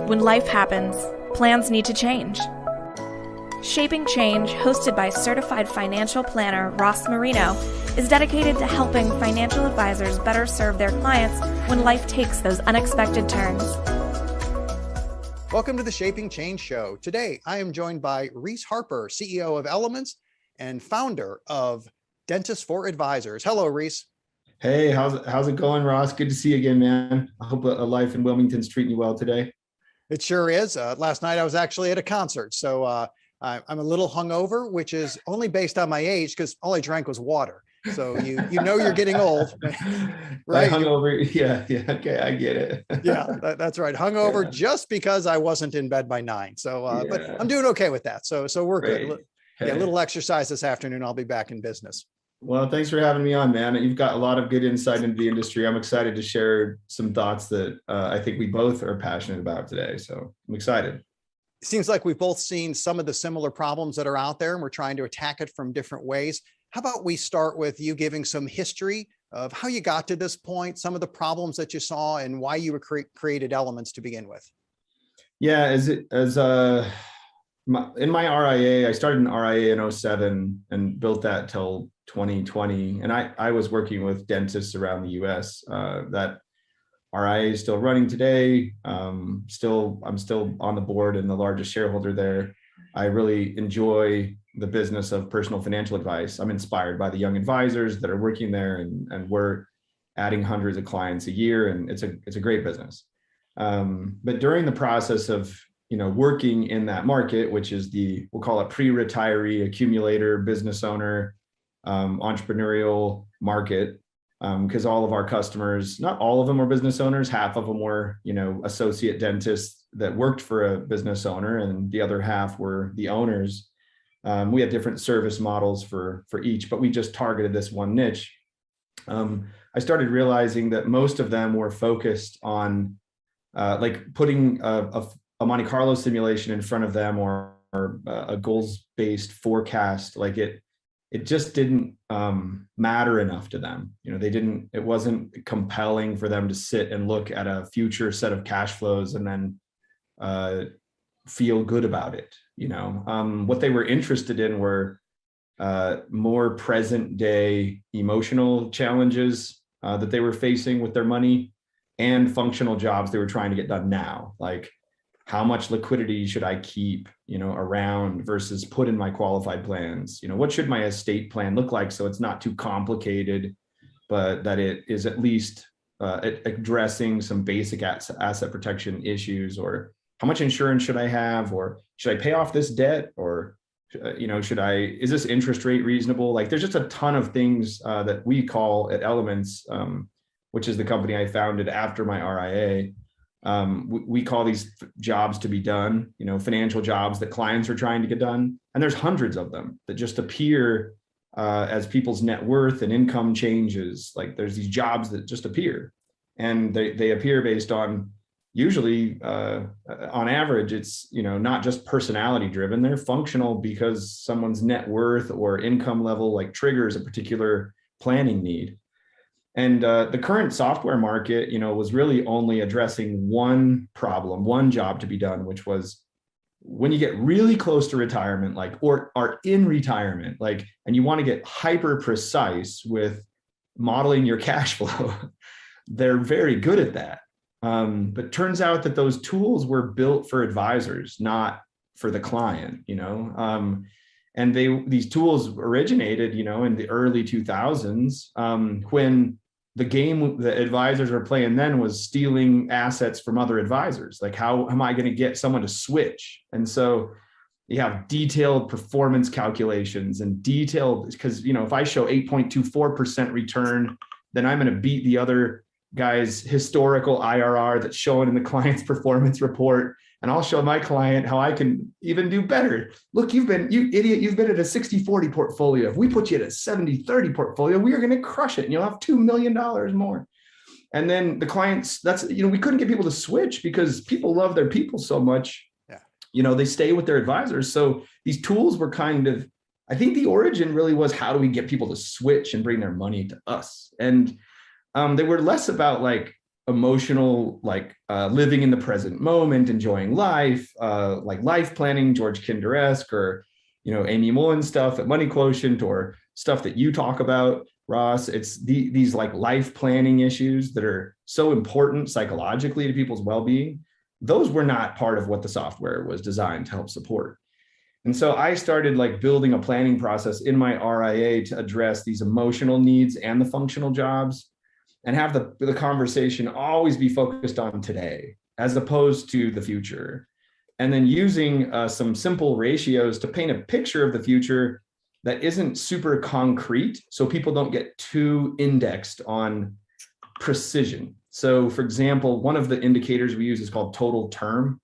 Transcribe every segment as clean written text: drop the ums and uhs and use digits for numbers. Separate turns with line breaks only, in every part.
When life happens, plans need to change. Shaping Change, hosted by certified financial planner Ross Marino, is dedicated to helping financial advisors better serve their clients when life takes those unexpected turns.
Welcome to the Shaping Change Show. Today, I am joined by Reese Harper, CEO of Elements and founder of Dentists for Advisors. Hello, Reese.
Hey, how's it going, Ross? Good to see you again, man. I hope a life in Wilmington's treating you well today.
It sure is. Last night I was actually at a concert, so I'm a little hungover, which is only based on my age because all I drank was water. So you know you're getting old, right?
Hungover, yeah, okay, I get it.
Yeah, that's right. Hungover just because I wasn't in bed by 9. So, but I'm doing okay with that. So we're good. Yeah, a little exercise this afternoon. I'll be back in business.
Well, thanks for having me on, man. You've got a lot of good insight into the industry. I'm excited to share some thoughts that I think we both are passionate about today. So I'm excited.
It seems like we've both seen some of the similar problems that are out there, and we're trying to attack it from different ways. How about we start with you giving some history of how you got to this point, some of the problems that you saw, and why you created Elements to begin with?
Yeah, in my RIA, I started an RIA in 2007 and built that till 2020. And I was working with dentists around the US. That RIA is still running today. I'm still on the board and the largest shareholder there. I really enjoy the business of personal financial advice. I'm inspired by the young advisors that are working there, and we're adding hundreds of clients a year, and it's a great business. But during the process of working in that market, which is we'll call it pre-retiree accumulator, business owner, entrepreneurial market, because all of our customers, not all of them were business owners, half of them were, associate dentists that worked for a business owner, and the other half were the owners. We had different service models for each, but we just targeted this one niche. I started realizing that most of them were focused on like putting a Monte Carlo simulation in front of them, or a goals-based forecast. Like it just didn't matter enough to them. It wasn't compelling for them to sit and look at a future set of cash flows and then feel good about it. What they were interested in were more present day emotional challenges that they were facing with their money, and functional jobs they were trying to get done now. Like, how much liquidity should I keep, around versus put in my qualified plans? What should my estate plan look like so it's not too complicated, but that it is at least addressing some basic asset protection issues? Or how much insurance should I have? Or should I pay off this debt? Or, is this interest rate reasonable? Like, there's just a ton of things that we call at Elements, which is the company I founded after my RIA. We call these jobs to be done, financial jobs that clients are trying to get done. And there's hundreds of them that just appear as people's net worth and income changes. Like, there's these jobs that just appear, and they appear based on, usually on average, it's, not just personality driven. They're functional because someone's net worth or income level like triggers a particular planning need. And the current software market, was really only addressing one problem, one job to be done, which was when you get really close to retirement, or are in retirement, and you want to get hyper precise with modeling your cash flow. They're very good at that. But turns out that those tools were built for advisors, not for the client, and these tools originated, in the early 2000s, when the game that advisors were playing then was stealing assets from other advisors. Like, how am I going to get someone to switch? And so you have detailed performance calculations and because, if I show 8.24% return, then I'm going to beat the other guy's historical IRR that's shown in the client's performance report. And I'll show my client how I can even do better. Look, you idiot, you've been at a 60-40 portfolio. If we put you at a 70-30 portfolio, we are going to crush it, and you'll have $2 million more. And then the clients, we couldn't get people to switch because people love their people so much. Yeah. They stay with their advisors. So these tools were I think the origin really was, how do we get people to switch and bring their money to us? And they were less about emotional, like living in the present moment, enjoying life, like life planning, George Kinder-esque, or, Amy Mullen stuff at Money Quotient, or stuff that you talk about, Ross. It's these like life planning issues that are so important psychologically to people's well-being. Those were not part of what the software was designed to help support. And so I started like building a planning process in my RIA to address these emotional needs and the functional jobs, and have the conversation always be focused on today as opposed to the future. And then using some simple ratios to paint a picture of the future that isn't super concrete, so people don't get too indexed on precision. So for example, one of the indicators we use is called total term,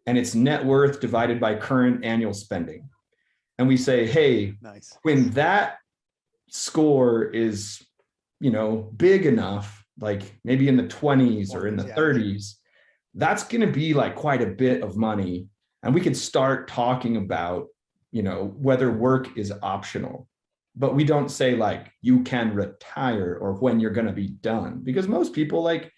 and it's net worth divided by current annual spending. And we say, hey, nice. When that score is, big enough, like maybe in the 20s or in the 30s, that's going to be like quite a bit of money. And we could start talking about, whether work is optional. But we don't say like you can retire or when you're going to be done, because most people like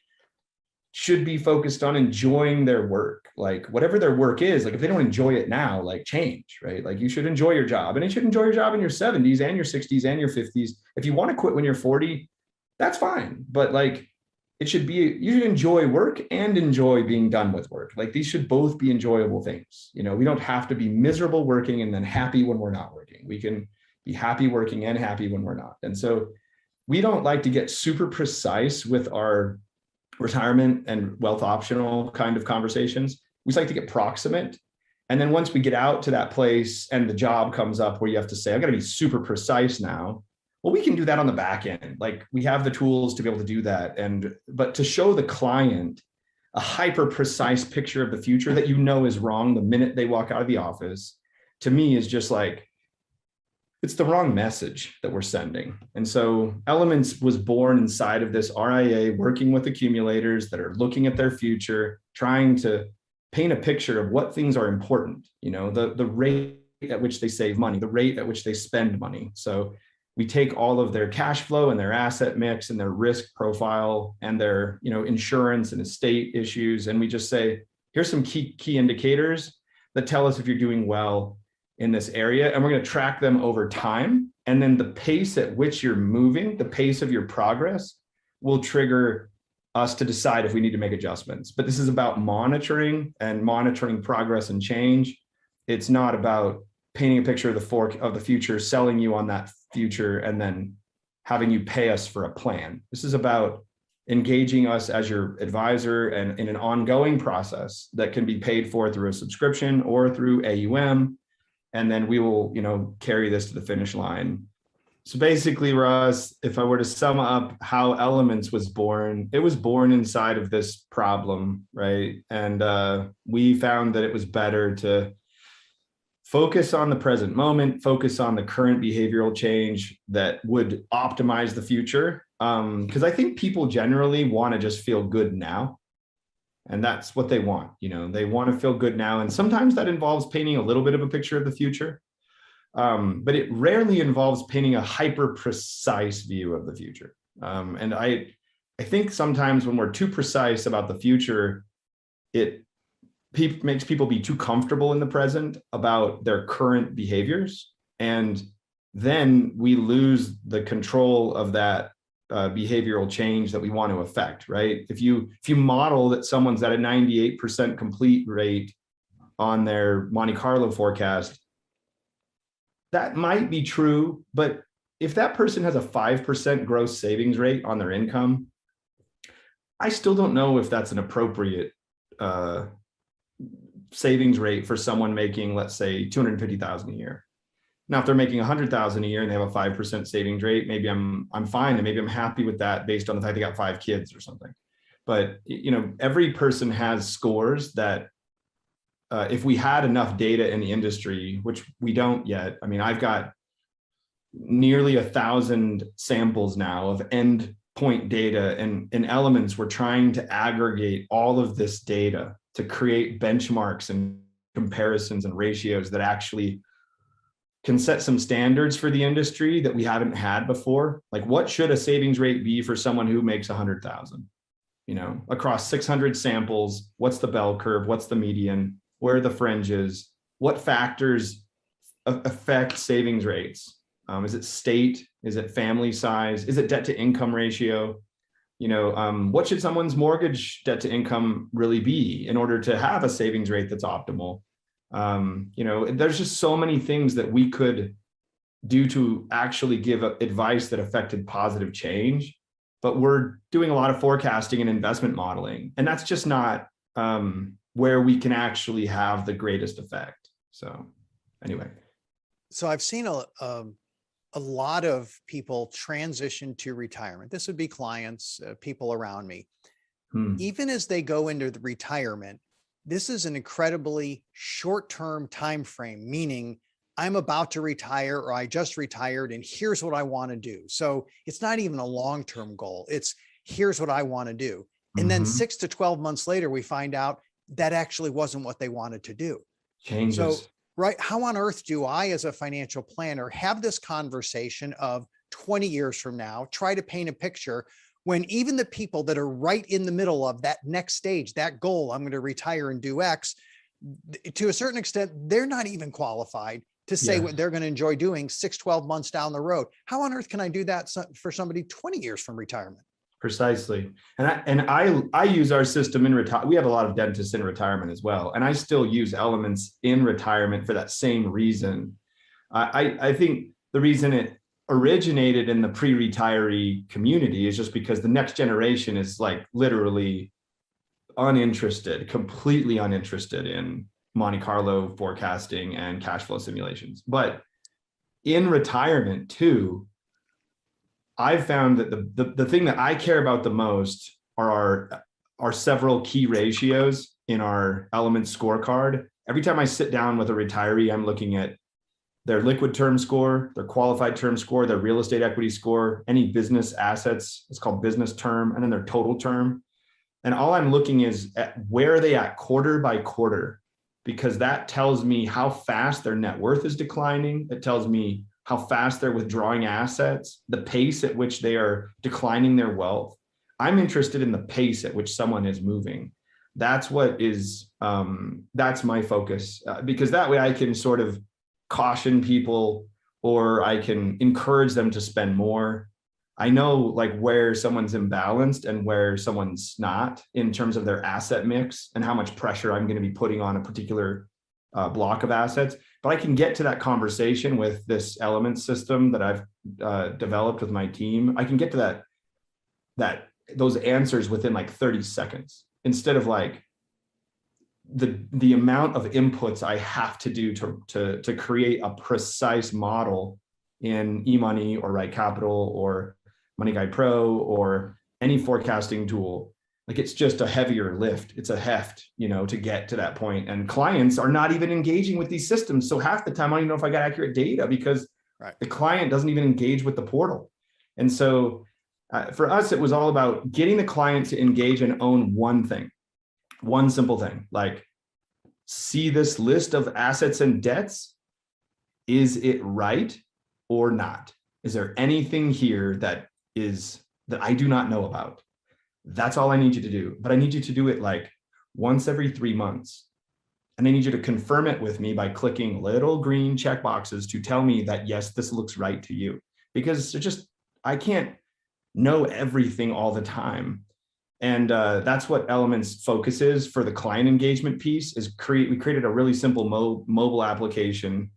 should be focused on enjoying their work, like whatever their work is. Like if they don't enjoy it now, like change, right? Like you should enjoy your job, and you should enjoy your job in your 70s and your 60s and your 50s. If you want to quit when you're 40, that's fine. But like it should be, you should enjoy work and enjoy being done with work. Like these should both be enjoyable things. We don't have to be miserable working and then happy when we're not working. We can be happy working and happy when we're not. And so we don't like to get super precise with our retirement and wealth optional kind of conversations. We just like to get proximate. And then once we get out to that place and the job comes up where you have to say, I've got to be super precise now. Well, we can do that on the back end. Like we have the tools to be able to do that. But to show the client a hyper precise picture of the future that is wrong the minute they walk out of the office, to me is just like, it's the wrong message that we're sending. And so Elements was born inside of this RIA, working with accumulators that are looking at their future, trying to paint a picture of what things are important, the rate at which they save money, the rate at which they spend money. So we take all of their cash flow and their asset mix and their risk profile and their, insurance and estate issues. And we just say, here's some key indicators that tell us if you're doing well in this area, and we're going to track them over time. And then the pace at which you're moving, the pace of your progress, will trigger us to decide if we need to make adjustments. But this is about monitoring progress and change. It's not about painting a picture of the future, selling you on that future, and then having you pay us for a plan. This is about engaging us as your advisor and in an ongoing process that can be paid for through a subscription or through AUM. And then we will, carry this to the finish line. So basically, Ross, if I were to sum up how Elements was born, it was born inside of this problem, right? And we found that it was better to focus on the present moment, focus on the current behavioral change that would optimize the future. Because I think people generally want to just feel good now. And that's what they want. They want to feel good now. And sometimes that involves painting a little bit of a picture of the future. But it rarely involves painting a hyper precise view of the future. And I think sometimes when we're too precise about the future, it makes people be too comfortable in the present about their current behaviors. And then we lose the control of that behavioral change that we want to affect, right? If you model that someone's at a 98% complete rate on their Monte Carlo forecast, that might be true. But if that person has a 5% gross savings rate on their income, I still don't know if that's an appropriate savings rate for someone making, let's say, $250,000 a year. Now, if they're making $100,000 a year and they have a 5% savings rate, maybe I'm fine, and maybe I'm happy with that based on the fact they got 5 kids or something. But every person has scores that if we had enough data in the industry, which we don't yet. I mean, I've got nearly 1,000 samples now of endpoint data, and in Elements, we're trying to aggregate all of this data to create benchmarks and comparisons and ratios that actually can set some standards for the industry that we haven't had before. Like, what should a savings rate be for someone who makes 100,000? across 600 samples, what's the bell curve? What's the median? Where are the fringes? What factors affect savings rates? Is it state? Is it family size? Is it debt to income ratio? What should someone's mortgage debt to income really be in order to have a savings rate that's optimal? There's just so many things that we could do to actually give advice that affected positive change, but we're doing a lot of forecasting and investment modeling, and that's just not where we can actually have the greatest effect. So anyway.
So I've seen a lot of people transition to retirement. This would be clients, people around me. Even as they go into the retirement, this is an incredibly short-term time frame, meaning I'm about to retire or I just retired and here's what I want to do. So it's not even a long-term goal. It's here's what I want to do. And then 6 to 12 months later, we find out that actually wasn't what they wanted to do.
Changes.
So, right. How on earth do I, as a financial planner, have this conversation of 20 years from now, try to paint a picture when even the people that are right in the middle of that next stage, that goal, I'm going to retire and do X, to a certain extent, they're not even qualified to say what they're going to enjoy doing 6, 12 months down the road. How on earth can I do that for somebody 20 years from retirement?
Precisely. And I use our system in retirement. We have a lot of dentists in retirement as well. And I still use elements in retirement for that same reason. I think the reason it originated in the pre-retiree community is just because the next generation is like literally uninterested, completely uninterested in Monte Carlo forecasting and cash flow simulations. But in retirement too, I've found that the thing that I care about the most are our several key ratios in our element scorecard. Every time I sit down with a retiree, I'm looking at their liquid term score, their qualified term score, their real estate equity score, any business assets, it's called business term, and then their total term. And all I'm looking is at where are they at quarter by quarter, because that tells me how fast their net worth is declining. It tells me how fast they're withdrawing assets, the pace at which they are declining their wealth. I'm interested in the pace at which someone is moving. That's what is, that's my focus, because that way I can sort of caution people or I can encourage them to spend more. I know like where someone's imbalanced and where someone's not in terms of their asset mix and how much pressure I'm going to be putting on a particular block of assets. But I can get to that conversation with this element system that I've developed with my team. I can get to those answers within like 30 seconds instead of like the amount of inputs I have to do to create a precise model in eMoney or Right Capital or Money Guide Pro or any forecasting tool. Like it's just a heavier lift. It's a heft, to get to that point. And clients are not even engaging with these systems. So half the time I don't even know if I got accurate data because the client doesn't even engage with the portal. And so for us, it was all about getting the client to engage and own one thing, one simple thing, like see this list of assets and debts. Is it right or not? Is there anything here that I do not know about? That's all I need you to do. But I need you to do it like once every 3 months. And I need you to confirm it with me by clicking little green check boxes to tell me that, yes, this looks right to you. Because I can't know everything all the time. And that's what Elements focus is for the client engagement piece is we created a really simple mobile application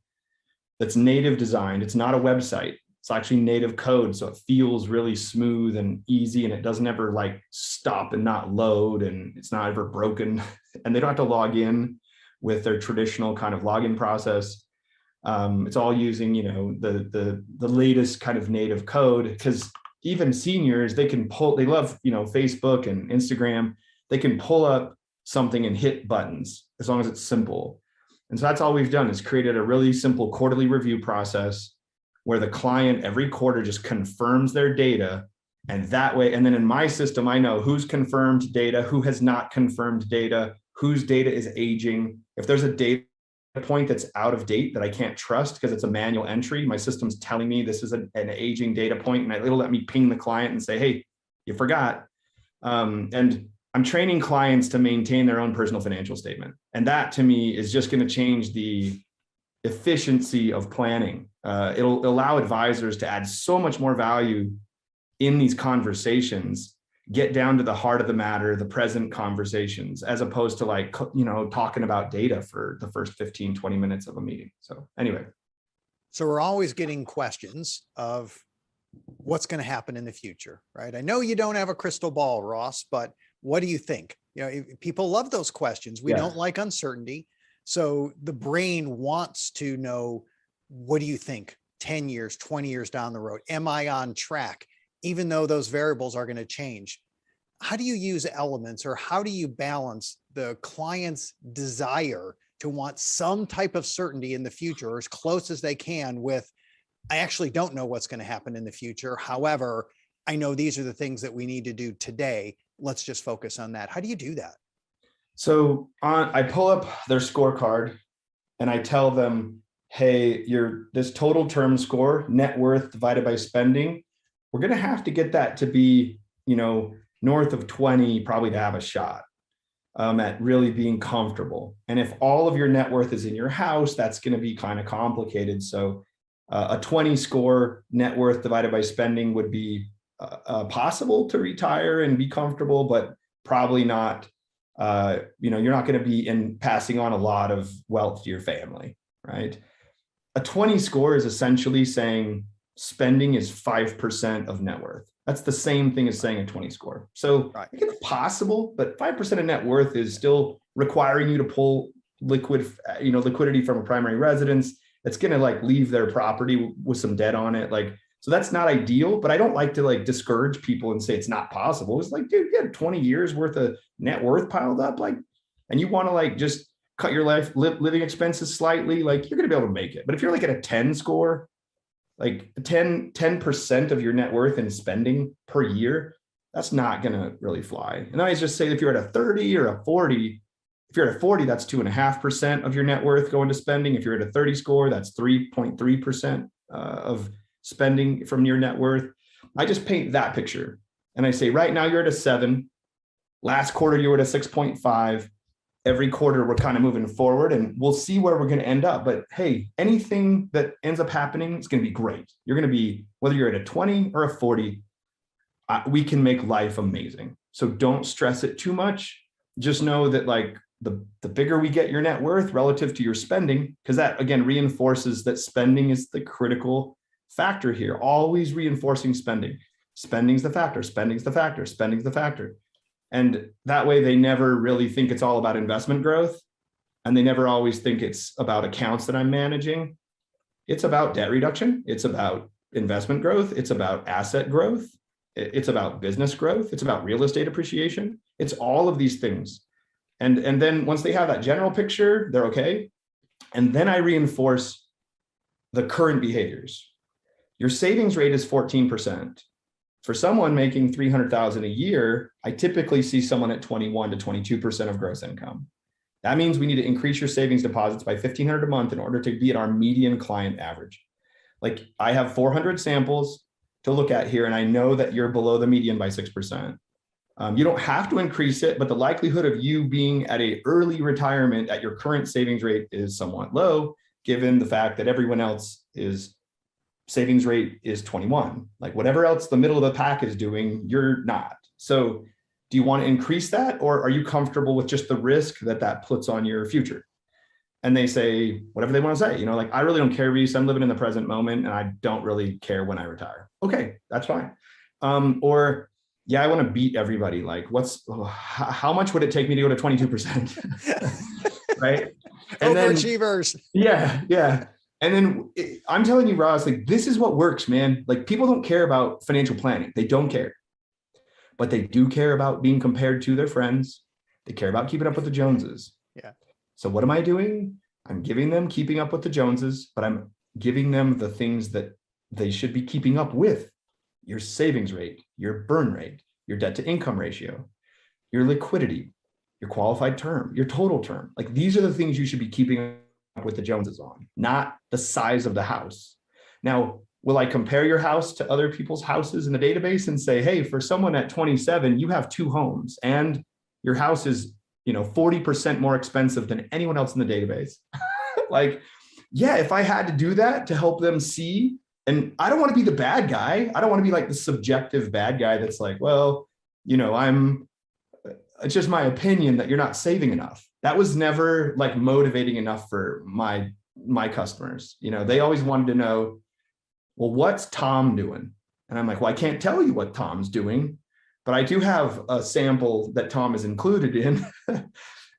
that's native designed. It's not a website. It's actually native code. So it feels really smooth and easy and it doesn't ever like stop and not load and it's not ever broken and they don't have to log in with their traditional kind of login process. It's all using, the latest kind of native code because even seniors, they love, Facebook and Instagram. They can pull up something and hit buttons as long as it's simple. And so that's all we've done is created a really simple quarterly review process where the client every quarter just confirms their data. And that way, and then in my system, I know who's confirmed data, who has not confirmed data, whose data is aging. If there's a data point that's out of date that I can't trust because it's a manual entry, my system's telling me this is an aging data point, and it'll let me ping the client and say, hey, you forgot. And I'm training clients to maintain their own personal financial statement. And that to me is just going to change the efficiency of planning. It'll allow advisors to add so much more value in these conversations, get down to the heart of the matter, the present conversations, as opposed to like, talking about data for the first 15, 20 minutes of a meeting. So anyway.
So we're always getting questions of what's going to happen in the future, right? I know you don't have a crystal ball, Ross, but what do you think? People love those questions. We don't like uncertainty. So the brain wants to know, what do you think 10 years, 20 years down the road? Am I on track? Even though those variables are going to change. How do you use elements, or how do you balance the client's desire to want some type of certainty in the future, or as close as they can, with, I actually don't know what's going to happen in the future. However, I know these are the things that we need to do today. Let's just focus on that. How do you do that?
So I pull up their scorecard and I tell them, hey, this total term score, net worth divided by spending, we're going to have to get that to be, north of 20, probably, to have a shot at really being comfortable. And if all of your net worth is in your house, that's going to be kind of complicated. So a 20 score net worth divided by spending would be possible to retire and be comfortable, but probably not, you're not going to be passing on a lot of wealth to your family, right? A 20 score is essentially saying spending is 5% of net worth. That's the same thing as saying a 20 score. So I think it's possible, but 5% of net worth is still requiring you to pull liquidity from a primary residence. That's going to leave their property with some debt on it. So that's not ideal, but I don't like to discourage people and say it's not possible. It's dude, you had 20 years worth of net worth piled up, and you want to just cut your living expenses slightly, you're going to be able to make it. But if you're at a 10 score, 10% of your net worth in spending per year, that's not going to really fly. And I always just say, if you're at a 30 or a 40, if you're at a 40, that's 2.5% of your net worth going to spending. If you're at a 30 score, that's 3.3% of spending from your net worth. I just paint that picture. And I say, right now you're at a 7. Last quarter, you were at a 6.5. Every quarter, we're kind of moving forward, and we'll see where we're going to end up. But hey, anything that ends up happening is going to be great. You're going to be, whether you're at a 20 or a 40, we can make life amazing. So don't stress it too much. Just know that the bigger we get your net worth relative to your spending, because that again reinforces that spending is the critical factor here. Always reinforcing spending. Spending's the factor. Spending's the factor. Spending's the factor. And that way they never really think it's all about investment growth. And they never always think it's about accounts that I'm managing. It's about debt reduction. It's about investment growth. It's about asset growth. It's about business growth. It's about real estate appreciation. It's all of these things. And then once they have that general picture, they're okay. And then I reinforce the current behaviors. Your savings rate is 14%. For someone making $300,000 a year, I typically see someone at 21 to 22% of gross income. That means we need to increase your savings deposits by $1,500 a month in order to be at our median client average. I have 400 samples to look at here, and I know that you're below the median by 6%. You don't have to increase it, but the likelihood of you being at an early retirement at your current savings rate is somewhat low, given the fact that everyone else savings rate is 21. Whatever else the middle of the pack is doing, you're not. So do you want to increase that, or are you comfortable with just the risk that puts on your future? And they say whatever they want to say. I really don't care, Reese. I'm living in the present moment, and I don't really care when I retire. Okay, that's fine. Or yeah, I want to beat everybody. How much would it take me to go to 22%? Right? And
overachievers.
Yeah. And then I'm telling you, Ross, this is what works, man. People don't care about financial planning. They don't care. But they do care about being compared to their friends. They care about keeping up with the Joneses.
Yeah.
So what am I doing? I'm giving them keeping up with the Joneses, but I'm giving them the things that they should be keeping up with. Your savings rate, your burn rate, your debt to income ratio, your liquidity, your qualified term, your total term. These are the things you should be keeping up with the Joneses on, not the size of the house. Now, will I compare your house to other people's houses in the database and say, hey, for someone at 27, you have 2 homes and your house is, 40% more expensive than anyone else in the database. Like, yeah, if I had to do that to help them see, and I don't want to be the bad guy. I don't want to be like the subjective bad guy that's like, well, it's just my opinion that you're not saving enough. That was never like motivating enough for my customers. They always wanted to know, well, what's Tom doing? And I'm like, well, I can't tell you what Tom's doing, but I do have a sample that Tom is included in.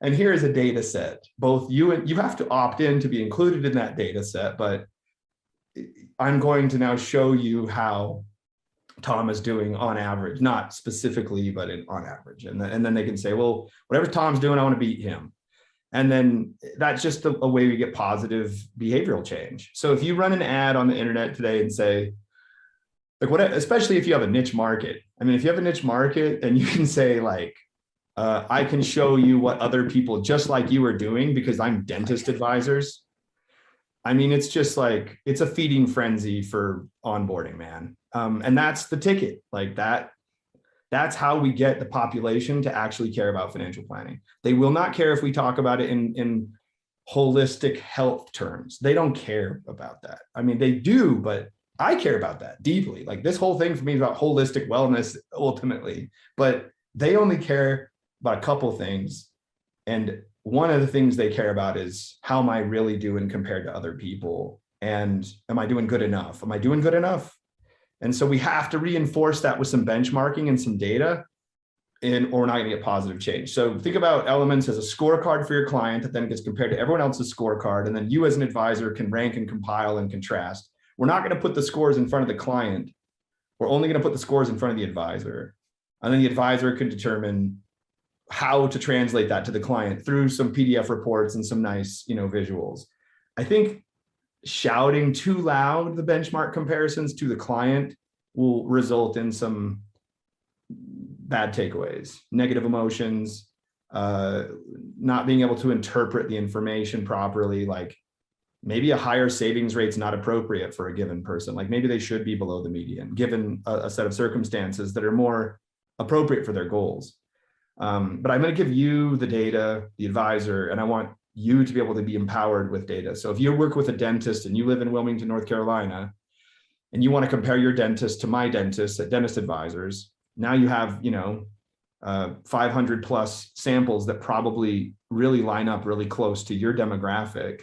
And here is a data set. Both you have to opt in to be included in that data set, but I'm going to now show you how Tom is doing on average, not specifically, but on average. And then they can say, well, whatever Tom's doing, I want to beat him. And then that's just a way we get positive behavioral change. So if you run an ad on the internet today and say, like, especially if you have a niche market. I mean, if you have a niche market and you can say like, I can show you what other people just like you are doing because I'm dentist advisors. I mean, it's just like, it's a feeding frenzy for onboarding, man. And that's the ticket. Like that's how we get the population to actually care about financial planning. They will not care if we talk about it in holistic health terms. They don't care about that. I mean, they do, but I care about that deeply. Like this whole thing for me is about holistic wellness ultimately, but they only care about a couple things. And one of the things they care about is how am I really doing compared to other people? And am I doing good enough? Am I doing good enough? And so we have to reinforce that with some benchmarking and some data, or we're not going to get positive change. So think about elements as a scorecard for your client that then gets compared to everyone else's scorecard. And then you as an advisor can rank and compile and contrast. We're not going to put the scores in front of the client. We're only going to put the scores in front of the advisor. And then the advisor can determine how to translate that to the client through some PDF reports and some nice, visuals. I think shouting too loud the benchmark comparisons to the client will result in some bad takeaways, negative emotions, not being able to interpret the information properly. Like maybe a higher savings rate's not appropriate for a given person. Like maybe they should be below the median, given a set of circumstances that are more appropriate for their goals. But I'm going to give you the data, the advisor, and I want you to be able to be empowered with data. So if you work with a dentist and you live in Wilmington, North Carolina, and you want to compare your dentist to my dentist at Dentist Advisors, now you have, 500 plus samples that probably really line up really close to your demographic.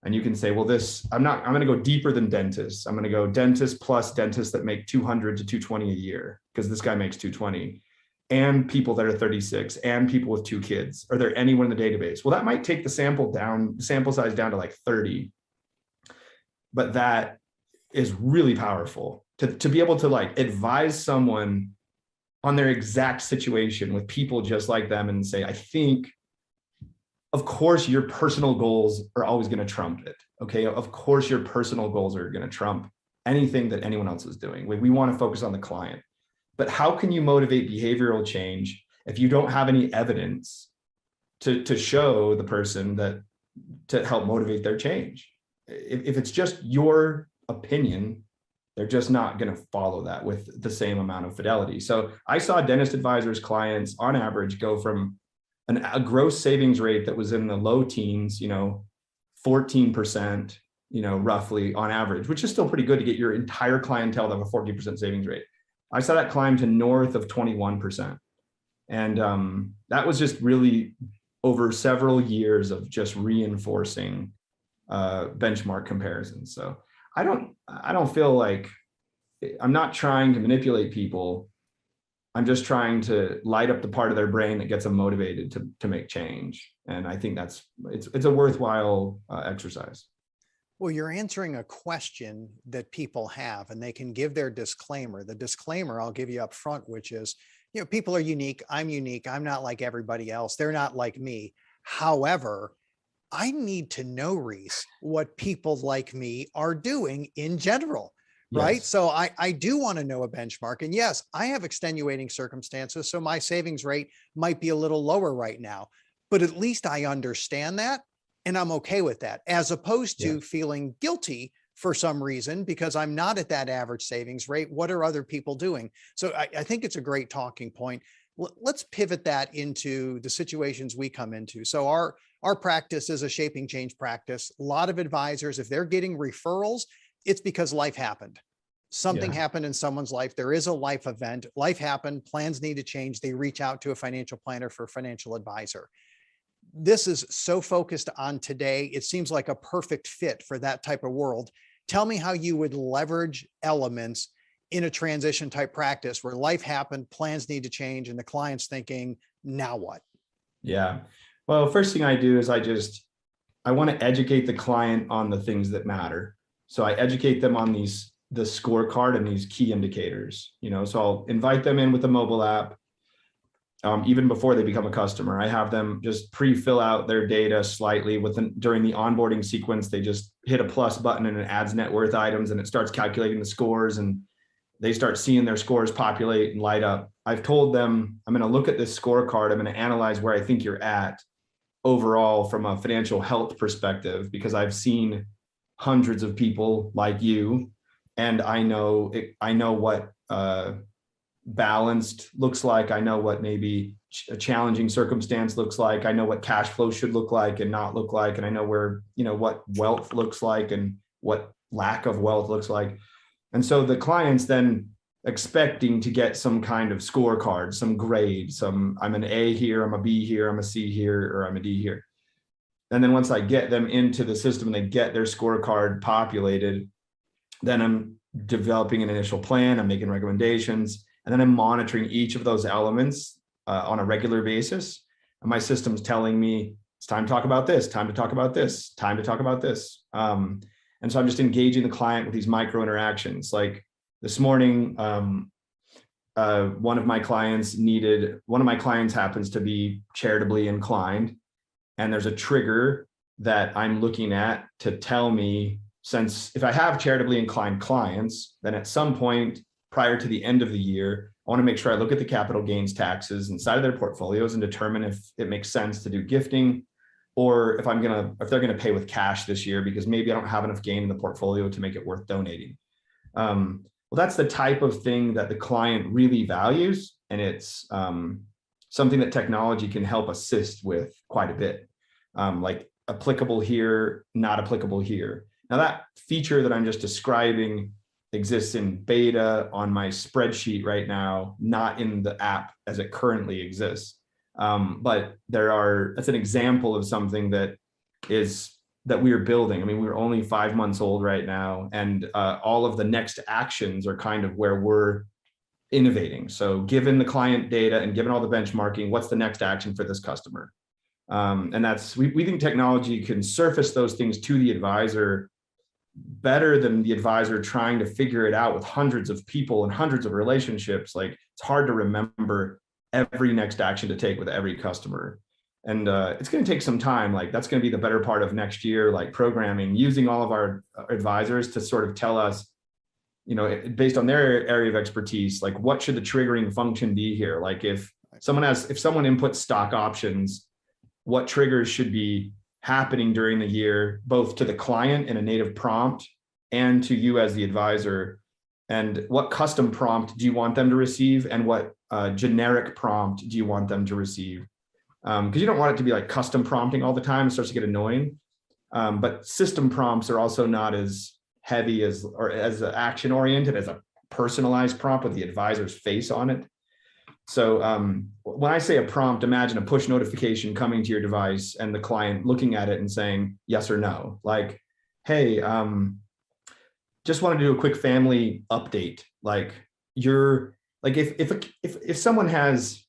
And you can say, well, I'm going to go deeper than dentists. I'm going to go dentists plus dentists that make 200 to 220 a year, because this guy makes 220. And people that are 36 and people with 2 kids. Are there anyone in the database? Well, that might take the sample size down to like 30. But that is really powerful to be able to like advise someone on their exact situation with people just like them and say, I think, of course, your personal goals are always going to trump it. Okay. Of course, your personal goals are going to trump anything that anyone else is doing. We want to focus on the client. But how can you motivate behavioral change if you don't have any evidence to show the person that to help motivate their change? If it's just your opinion, they're just not going to follow that with the same amount of fidelity. So I saw Dentist Advisors clients on average go from a gross savings rate that was in the low teens, 14%, roughly on average, which is still pretty good to get your entire clientele to have a 14% savings rate. I saw that climb to north of 21%. And that was just really over several years of just reinforcing benchmark comparisons. So I don't feel like I'm not trying to manipulate people. I'm just trying to light up the part of their brain that gets them motivated to make change. And I think it's a worthwhile exercise.
Well, you're answering a question that people have, and they can give their disclaimer. The disclaimer I'll give you up front, which is, people are unique. I'm unique. I'm not like everybody else. They're not like me. However, I need to know, Reese, what people like me are doing in general, right?
Yes.
So I do want to know a benchmark. And yes, I have extenuating circumstances. So my savings rate might be a little lower right now, but at least I understand that. And I'm okay with that, as opposed to feeling guilty for some reason because I'm not at that average savings rate. What are other people doing? So I think it's a great talking point. Let's pivot that into the situations we come into. So our practice is a Shaping Change practice. A lot of advisors, if they're getting referrals, it's because life happened. Something happened in someone's life. There is a life event. Life happened. Plans need to change. They reach out to a financial planner for a financial advisor. This is so focused on today. It seems like a perfect fit for that type of world. Tell me how you would leverage elements in a transition type practice where life happened, plans need to change, and the client's thinking, now what?
Yeah. Well, first thing I do is I want to educate the client on the things that matter. So I educate them on the scorecard and these key indicators, so I'll invite them in with a mobile app. Even before they become a customer, I have them just pre-fill out their data slightly during the onboarding sequence. They just hit a plus button and it adds net worth items and it starts calculating the scores and they start seeing their scores populate and light up. I've told them, I'm going to look at this scorecard. I'm going to analyze where I think you're at overall from a financial health perspective, because I've seen hundreds of people like you, and I know what balanced looks like. I know what maybe a challenging circumstance looks like. I know what cash flow should look like and not look like. And I know where, what wealth looks like and what lack of wealth looks like. And so the client's then expecting to get some kind of scorecard, some grade, I'm an A here, I'm a B here, I'm a C here, or I'm a D here. And then once I get them into the system and they get their scorecard populated, then I'm developing an initial plan, I'm making recommendations, and then I'm monitoring each of those elements on a regular basis. And my system's telling me it's time to talk about this, time to talk about this, time to talk about this. And so I'm just engaging the client with these micro interactions. Like this morning, one of my clients happens to be charitably inclined. And there's a trigger that I'm looking at to tell me, since if I have charitably inclined clients, then at some point prior to the end of the year, I want to make sure I look at the capital gains taxes inside of their portfolios and determine if it makes sense to do gifting, or if they're going to pay with cash this year, because maybe I don't have enough gain in the portfolio to make it worth donating. Well, that's the type of thing that the client really values. And it's something that technology can help assist with quite a bit, like applicable here, not applicable here. Now that feature that I'm just describing exists in beta on my spreadsheet right now, not in the app as it currently exists. But that's an example of something that we are building. I mean, we're only 5 months old right now, and all of the next actions are kind of where we're innovating. So given the client data and given all the benchmarking, what's the next action for this customer? And we think technology can surface those things to the advisor better than the advisor trying to figure it out with hundreds of people and hundreds of relationships. Like it's hard to remember every next action to take with every customer. And it's going to take some time. Like that's going to be the better part of next year, like programming, using all of our advisors to sort of tell us, based on their area of expertise, like what should the triggering function be here? Like if someone inputs stock options, what triggers should be happening during the year, both to the client in a native prompt and to you as the advisor, and what custom prompt do you want them to receive, and what generic prompt do you want them to receive? Because you don't want it to be like custom prompting all the time. It starts to get annoying. But system prompts are also not as heavy as action oriented as a personalized prompt with the advisor's face on it. So when I say a prompt, imagine a push notification coming to your device and the client looking at it and saying yes or no. Like, hey, just want to do a quick family update. Like if someone has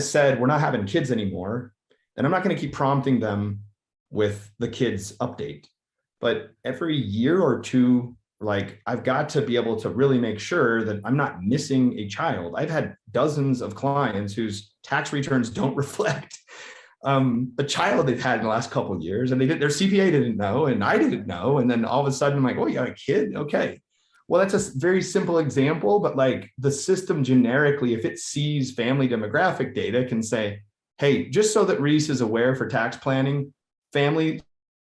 said we're not having kids anymore, then I'm not going to keep prompting them with the kids update. But every year or two, like I've got to be able to really make sure that I'm not missing a child. I've had dozens of clients whose tax returns don't reflect a child they've had in the last couple of years, and their CPA didn't know, and I didn't know. And then all of a sudden I'm like, oh, you got a kid? Okay. Well, that's a very simple example, but like the system generically, if it sees family demographic data, can say, hey, just so that Reese is aware for tax planning, family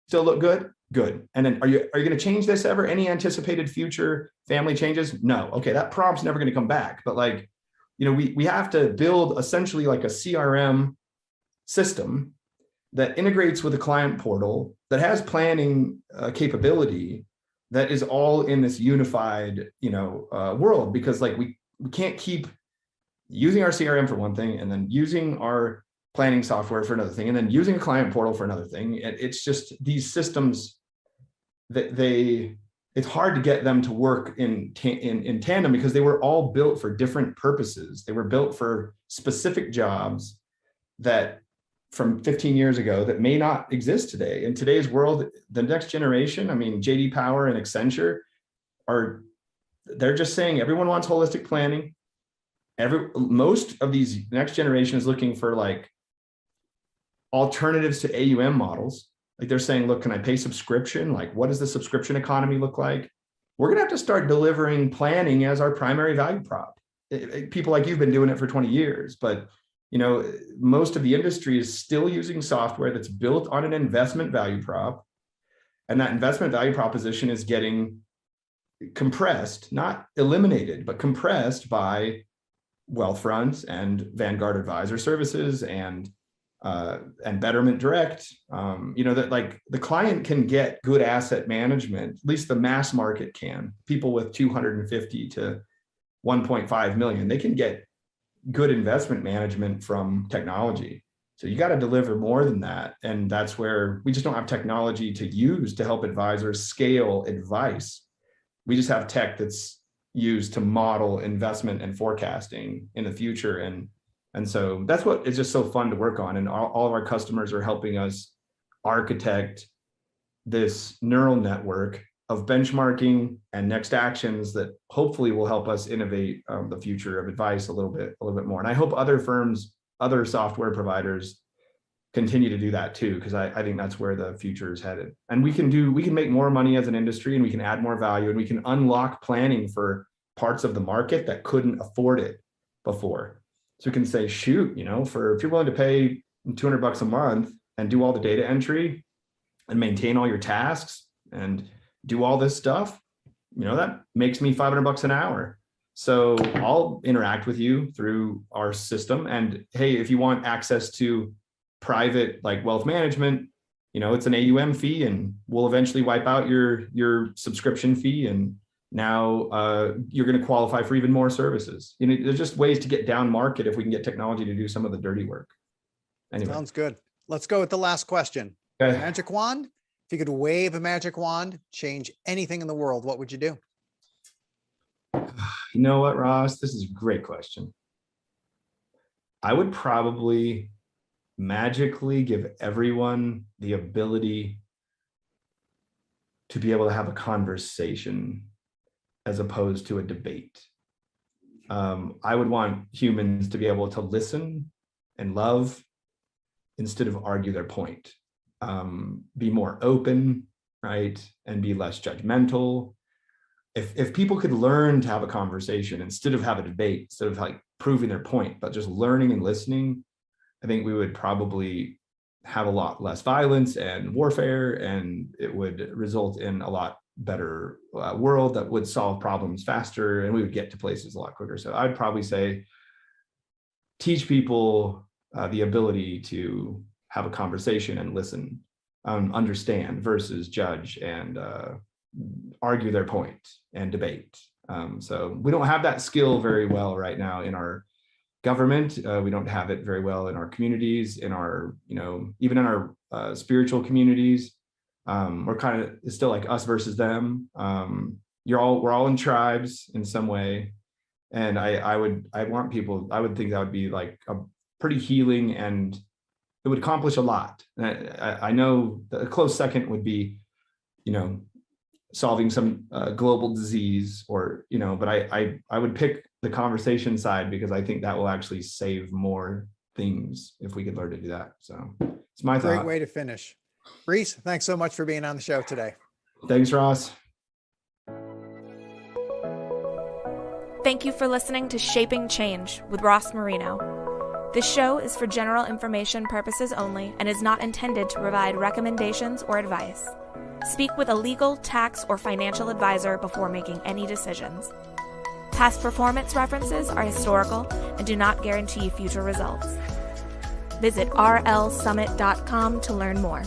still look good. Good. And then are you going to change this ever? Any anticipated future family changes? No. Okay, that prompt's never going to come back. But like, we have to build essentially like a CRM system that integrates with a client portal that has planning capability that is all in this unified, world, because like we can't keep using our CRM for one thing and then using our planning software for another thing and then using a client portal for another thing. It's just these systems that it's hard to get them to work in tandem because they were all built for different purposes. They were built for specific jobs that from 15 years ago that may not exist today. In today's world, the next generation, I mean, JD Power and Accenture they're just saying everyone wants holistic planning. Most of these next generation is looking for like alternatives to AUM models. Like they're saying, look, can I pay subscription? Like, what does the subscription economy look like? We're going to have to start delivering planning as our primary value prop. People like you've been doing it for 20 years, but most of the industry is still using software that's built on an investment value prop. And that investment value proposition is getting compressed, not eliminated, but compressed by Wealthfront and Vanguard Advisor Services and Betterment Direct. That like the client can get good asset management, at least the mass market can. People with 250 to 1.5 million, they can get good investment management from technology. So you got to deliver more than that. And that's where we just don't have technology to use to help advisors scale advice. We just have tech that's used to model investment and forecasting in the future. And so that's what is just so fun to work on. And all of our customers are helping us architect this neural network of benchmarking and next actions that hopefully will help us innovate the future of advice a little bit more. And I hope other firms, other software providers continue to do that too, because I think that's where the future is headed. And we can make more money as an industry, and we can add more value, and we can unlock planning for parts of the market that couldn't afford it before. So we can say, shoot, if you're willing to pay $200 a month and do all the data entry and maintain all your tasks and do all this stuff, that makes me $500 an hour. So I'll interact with you through our system. And hey, if you want access to private like wealth management, it's an AUM fee, and we'll eventually wipe out your subscription fee. And now you're going to qualify for even more services. There's just ways to get down market if we can get technology to do some of the dirty work. Anyway.
Sounds good. Let's go with the last question.
Okay.
Magic wand. If you could wave a magic wand, change anything in the world, what would you do?
You know what, Ross? This is a great question. I would probably magically give everyone the ability to be able to have a conversation as opposed to a debate. I would want humans to be able to listen and love instead of argue their point. Be more open, right? And be less judgmental. If people could learn to have a conversation instead of have a debate, instead of like proving their point, but just learning and listening, I think we would probably have a lot less violence and warfare, and it would result in a lot better world that would solve problems faster, and we would get to places a lot quicker. So I'd probably say teach people the ability to have a conversation and listen, understand versus judge and argue their point and debate. So we don't have that skill very well right now in our government. We don't have it very well in our communities, in our, even in our spiritual communities. We're kind of, it's still like us versus them. We're all in tribes in some way. And I would think that would be like a pretty healing, and it would accomplish a lot. And I know a close second would be, solving some global disease, or, but I would pick the conversation side, because I think that will actually save more things if we could learn to do that. So it's my thought.
Great way to finish. Reese, thanks so much for being on the show today.
Thanks, Ross.
Thank you for listening to Shaping Change with Ross Marino. This show is for general information purposes only and is not intended to provide recommendations or advice. Speak with a legal, tax, or financial advisor before making any decisions. Past performance references are historical and do not guarantee future results. Visit rlsummit.com to learn more.